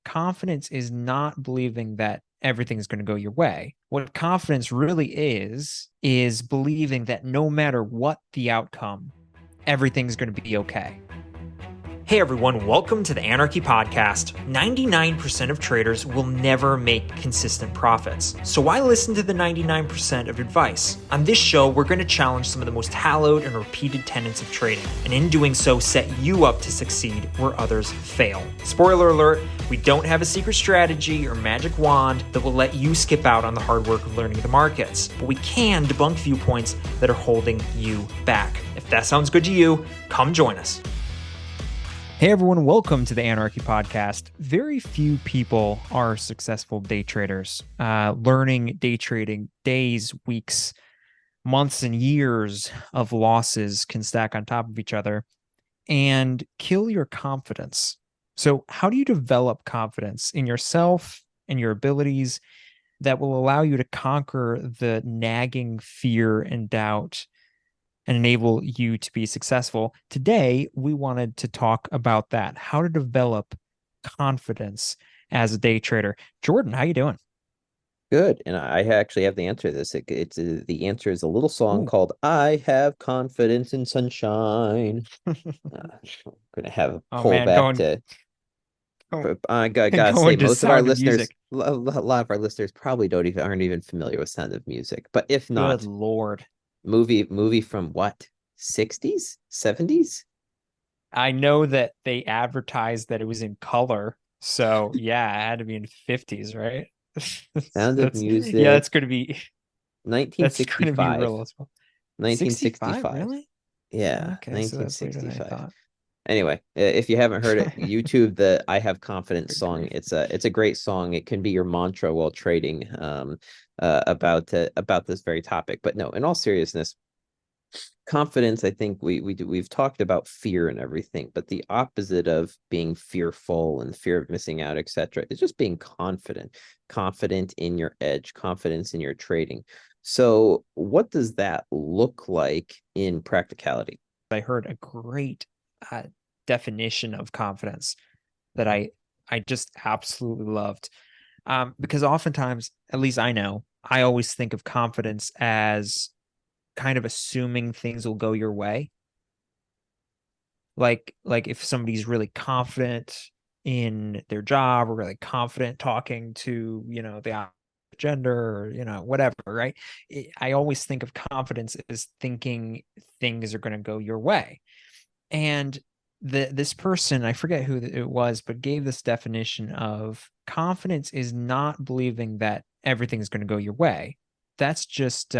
confidence is not believing that everything's going to go your way. What confidence really is believing that no matter what the outcome, everything's going to be okay. Hey everyone, welcome to the Anarchy Podcast. 99% of traders will never make consistent profits. So why listen to the 99% of advice? On this show, we're going to challenge some of the most hallowed and repeated tenets of trading, and in doing so, set you up to succeed where others fail. Spoiler alert, we don't have a secret strategy or magic wand that will let you skip out on the hard work of learning the markets, but we can debunk viewpoints that are holding you back. If that sounds good to you, come join us. Hey everyone, welcome to the Anarchy Podcast. Very few people are successful day traders. Learning day trading, days, weeks, months, and years of losses can stack on top of each other and kill your confidence. So how do you develop confidence in yourself and your abilities that will allow you to conquer the nagging fear and doubt and enable you to be successful? Today, we wanted to talk about that, how to develop confidence as a day trader. Jordan, how you doing? Good. And I actually have the answer to this. The answer is a little song Ooh. called I Have Confidence in Sunshine. I'm gonna have a Oh pull man, back to gotta say going to most of our Sound of listeners, Music. a lot of our listeners probably don't even aren't even familiar with Sound of Music. But if Good not, Lord. movie from what? 60s? 70s? I know that they advertised that it was in color. So yeah, it had to be in 50s, right? Sound of That's yeah, Music, that's gonna be 1965. real as well. 65, 1965. really? Yeah, Okay, so that's later than I 1965. thought. Anyway, if you haven't heard it, YouTube the I Have Confidence Good song. grief. It's a great song. It can be your mantra while trading about this very topic. But no, in all seriousness, confidence, I think we've talked about fear and everything, but the opposite of being fearful and fear of missing out, etc., is just being confident in your edge, confidence in your trading. So what does that look like in practicality? I heard a great uh, definition of confidence that I just absolutely loved. Because oftentimes, at least I know, I always think of confidence as kind of assuming things will go your way. Like if somebody's really confident in their job or really confident talking to, the gender or, whatever, right? I always think of confidence as thinking things are going to go your way. And this person, I forget who it was, but gave this definition of confidence is not believing that everything's going to go your way. That's just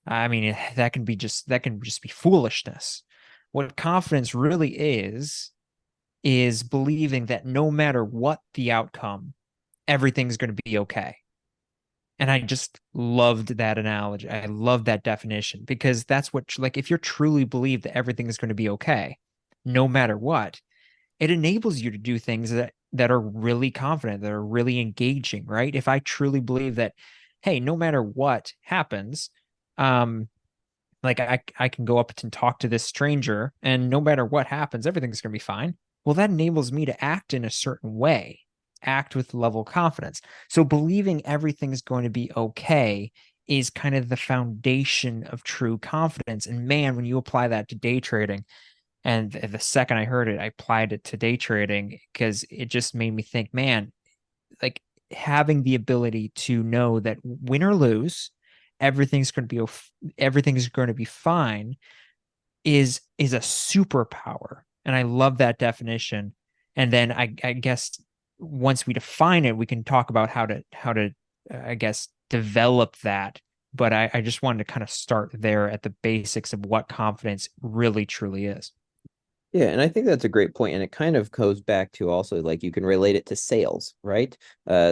I mean, that can just be foolishness. What confidence really is believing that no matter what the outcome, everything's going to be okay. And I just loved that analogy. I love that definition because that's what, like, if you're truly believe that everything is going to be okay, no matter what, it enables you to do things that are really confident, that are really engaging, right? If I truly believe that, hey, no matter what happens, um, like I can go up and talk to this stranger, and no matter what happens, everything's going to be fine. Well, that enables me to act in a certain way, act with level of confidence. So believing everything's going to be okay is kind of the foundation of true confidence. And man, when you apply that to day trading, and the second I heard it, I applied it to day trading because it just made me think, man, like having the ability to know that win or lose, everything's going to be everything's going to be fine is a superpower. And I love that definition. And then I guess once we define it, we can talk about how to I guess develop that. But I just wanted to kind of start there at the basics of what confidence really truly is. Yeah, and I think that's a great point, and it kind of goes back to also like you can relate it to sales, right?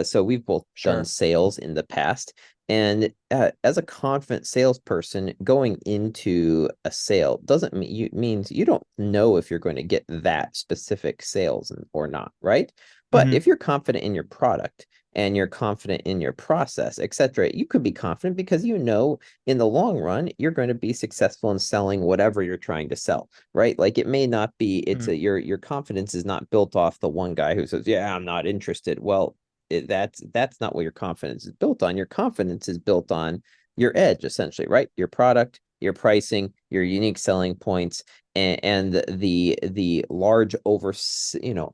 So we've both done Sure. sales in the past, and as a confident salesperson, going into a sale doesn't mean you means you don't know if you're going to get that specific sales or not, right? But Mm-hmm. if you're confident in your product, and you're confident in your process, etc., you could be confident because you know in the long run you're going to be successful in selling whatever you're trying to sell, right? Like it may not be, your confidence is not built off the one guy who says, yeah, I'm not interested. Well, that's not what your confidence is built on. Your confidence is built on your edge, essentially, right? Your product, your pricing, your unique selling points, and the large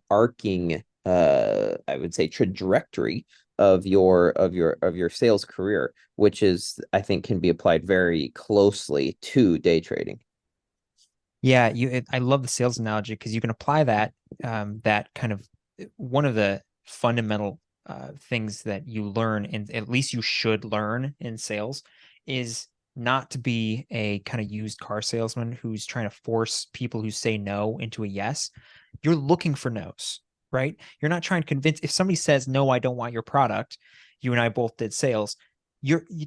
arcing I would say trajectory of your sales career, which is, I think, can be applied very closely to day trading. Yeah, I love the sales analogy because you can apply that that kind of one of the fundamental things that you learn, and at least you should learn in sales, is not to be a kind of used car salesman who's trying to force people who say no into a yes. You're looking for no's, right? You're not trying to convince. If somebody says no, I don't want your product, you and I both did sales.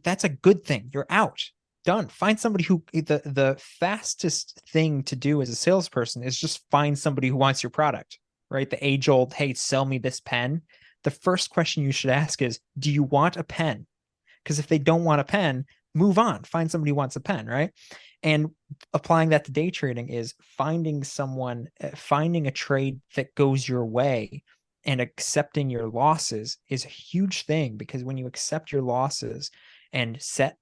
That's a good thing. You're out, done. Find somebody who, the fastest thing to do as a salesperson is just find somebody who wants your product, right? The age old, hey, sell me this pen. The first question you should ask is, do you want a pen? Because if they don't want a pen, move on, find somebody who wants a pen, right? And applying that to day trading is finding a trade that goes your way, and accepting your losses is a huge thing, because when you accept your losses and set,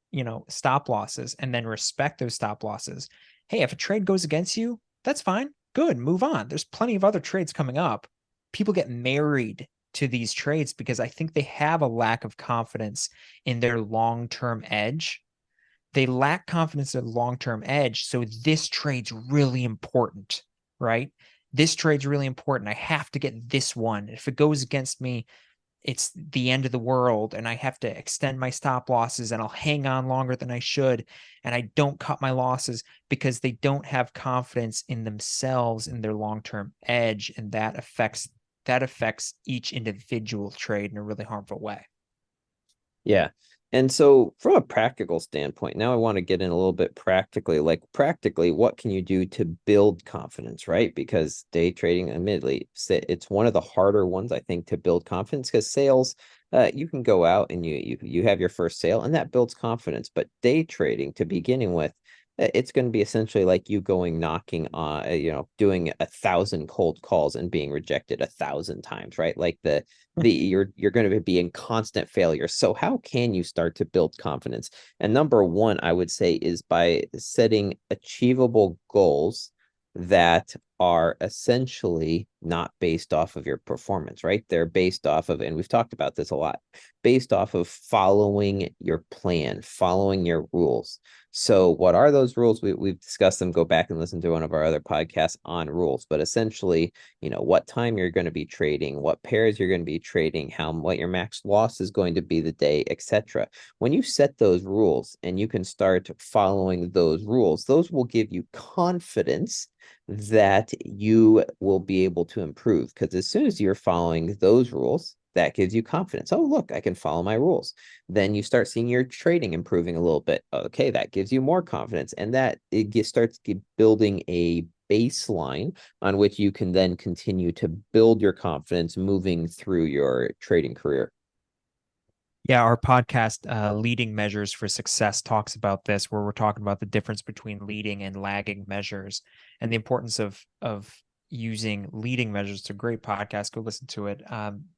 stop losses, and then respect those stop losses, hey, if a trade goes against you, that's fine. Good, move on. There's plenty of other trades coming up. People get married to these trades because I think they have a lack of confidence in their long-term edge. They lack confidence in long-term edge. So this trade's really important, right? This trade's really important. I have to get this one. If it goes against me, it's the end of the world, and I have to extend my stop losses, and I'll hang on longer than I should, and I don't cut my losses, because they don't have confidence in themselves, in their long-term edge, and that affects each individual trade in a really harmful way. Yeah. And so from a practical standpoint, now I want to get in a little bit practically, like practically, what can you do to build confidence, right? Because day trading, admittedly, it's one of the harder ones, I think, to build confidence, because sales, you can go out and you have your first sale and that builds confidence. But day trading, to beginning with, it's going to be essentially like you going knocking on, doing 1,000 cold calls and being rejected 1,000 times, right? Like you're going to be in constant failure. So how can you start to build confidence? And number one, I would say, is by setting achievable goals that are essentially not based off of your performance, right? They're based off of, and we've talked about this a lot, based off of following your plan, following your rules. So what are those rules? We've discussed them. Go back and listen to one of our other podcasts on rules. But essentially, what time you're going to be trading, what pairs you're going to be trading, what your max loss is going to be the day, etc. When you set those rules and you can start following those rules, those will give you confidence that you will be able to improve. Because as soon as you're following those rules, that gives you confidence. Oh, look, I can follow my rules. Then you start seeing your trading improving a little bit. Okay, that gives you more confidence. And that starts building a baseline on which you can then continue to build your confidence moving through your trading career. Yeah, our podcast, Leading Measures for Success, talks about this, where we're talking about the difference between leading and lagging measures, and the importance of using leading measures. It's a great podcast. Go listen to it.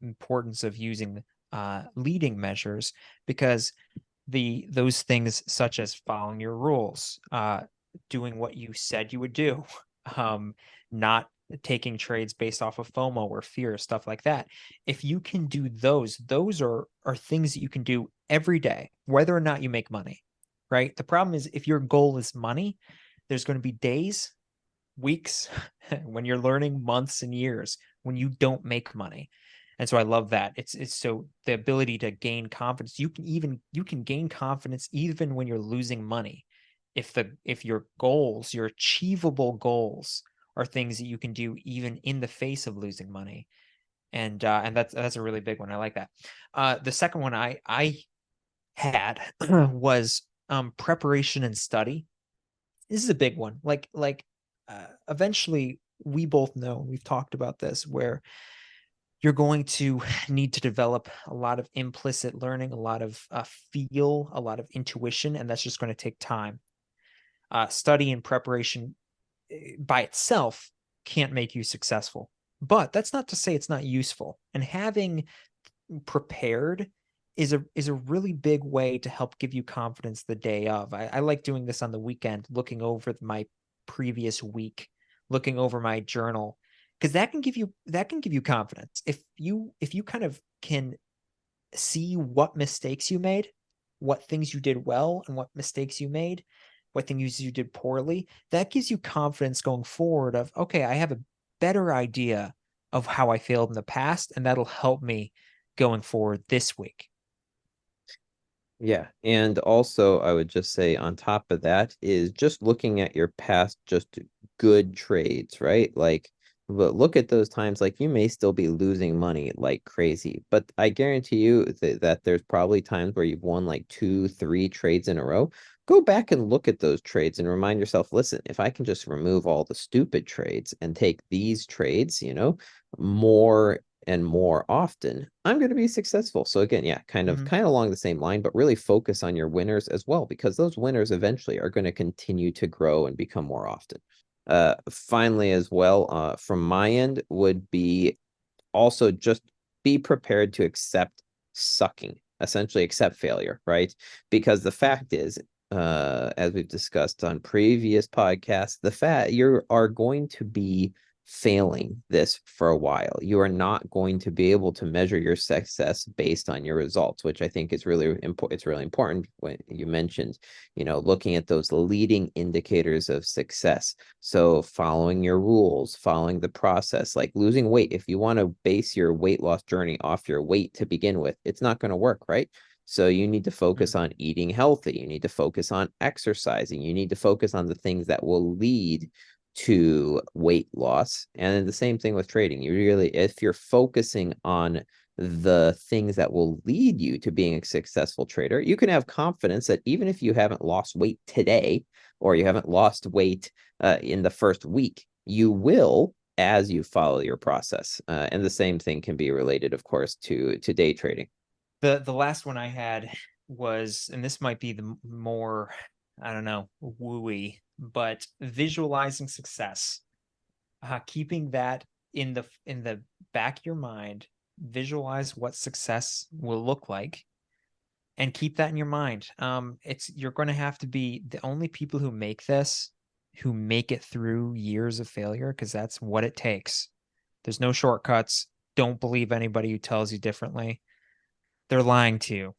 Importance of using leading measures, because those things, such as following your rules, doing what you said you would do, not taking trades based off of FOMO or fear, stuff like that. If you can do those are things that you can do every day, whether or not you make money, right? The problem is, if your goal is money, there's going to be days, weeks, when you're learning, months and years when you don't make money. And so I love that. It's so the ability to gain confidence. You can gain confidence even when you're losing money. If your goals, your achievable goals, are things that you can do even in the face of losing money. And that's a really big one. I like that. The second one I had was preparation and study. This is a big one. Eventually we both know, we've talked about this, where you're going to need to develop a lot of implicit learning, a lot of feel, a lot of intuition, and that's just going to take time. Study and preparation by itself can't make you successful, but that's not to say it's not useful. And having prepared is a really big way to help give you confidence the day of. I like doing this on the weekend, looking over my previous week, looking over my journal, because that can give you confidence. If you kind of can see what mistakes you made, what things you did well, and what mistakes you made, what things you did poorly, that gives you confidence going forward of, okay, I have a better idea of how I failed in the past, and that'll help me going forward this week. Yeah. And also, I would just say on top of that is just looking at your past, just good trades, right? Like, but look at those times, like you may still be losing money like crazy, but I guarantee you that there's probably times where you've won like 2, 3 trades in a row. Go back and look at those trades and remind yourself, listen, if I can just remove all the stupid trades and take these trades, more and more often, I'm going to be successful. So again, yeah, kind of along the same line, but really focus on your winners as well, because those winners eventually are going to continue to grow and become more often. Finally, as well, from my end would be also just be prepared to accept sucking, essentially accept failure, right? Because the fact is, as we've discussed on previous podcasts, you are going to be failing this for a while. You are not going to be able to measure your success based on your results, which I think is really important. It's really important when you mentioned, looking at those leading indicators of success. So following your rules, following the process, like losing weight. If you want to base your weight loss journey off your weight to begin with, it's not going to work, right? So you need to focus on eating healthy. You need to focus on exercising. You need to focus on the things that will lead to weight loss. And the same thing with trading. If you're focusing on the things that will lead you to being a successful trader, you can have confidence that even if you haven't lost weight today, or you haven't lost weight in the first week, you will as you follow your process. And the same thing can be related, of course, to day trading. The last one I had was, and this might be the more, I don't know, wooey, but visualizing success, keeping that in the back of your mind, visualize what success will look like, and keep that in your mind. You're going to have to be the only people who make this, who make it through years of failure, because that's what it takes. There's no shortcuts. Don't believe anybody who tells you differently. They're lying to you.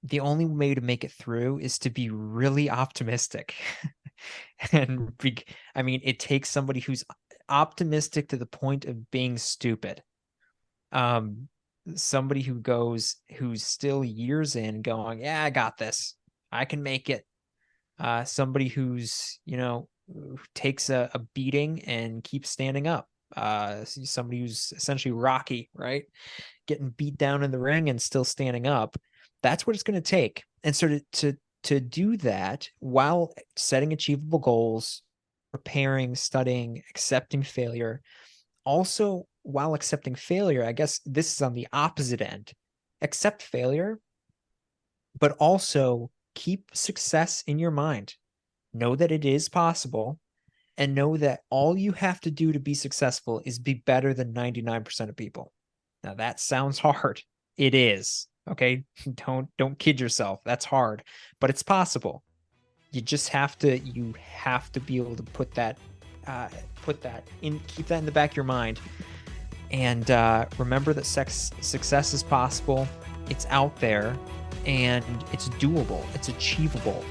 The only way to make it through is to be really optimistic. I mean, it takes somebody who's optimistic to the point of being stupid. Somebody who's still years in going, yeah, I got this. I can make it. Somebody who's, takes a beating and keeps standing up. Somebody who's essentially Rocky, right? Getting beat down in the ring and still standing up. That's what it's going to take. And so to do that while setting achievable goals, preparing, studying, accepting failure, also while accepting failure, I guess this is on the opposite end. Accept failure, but also keep success in your mind. Know that it is possible, and know that all you have to do to be successful is be better than 99% of people. Now that sounds hard. It is. Okay? Don't kid yourself. That's hard, but it's possible. You just have to be able to keep that in the back of your mind, and remember that success is possible. It's out there, and it's doable. It's achievable.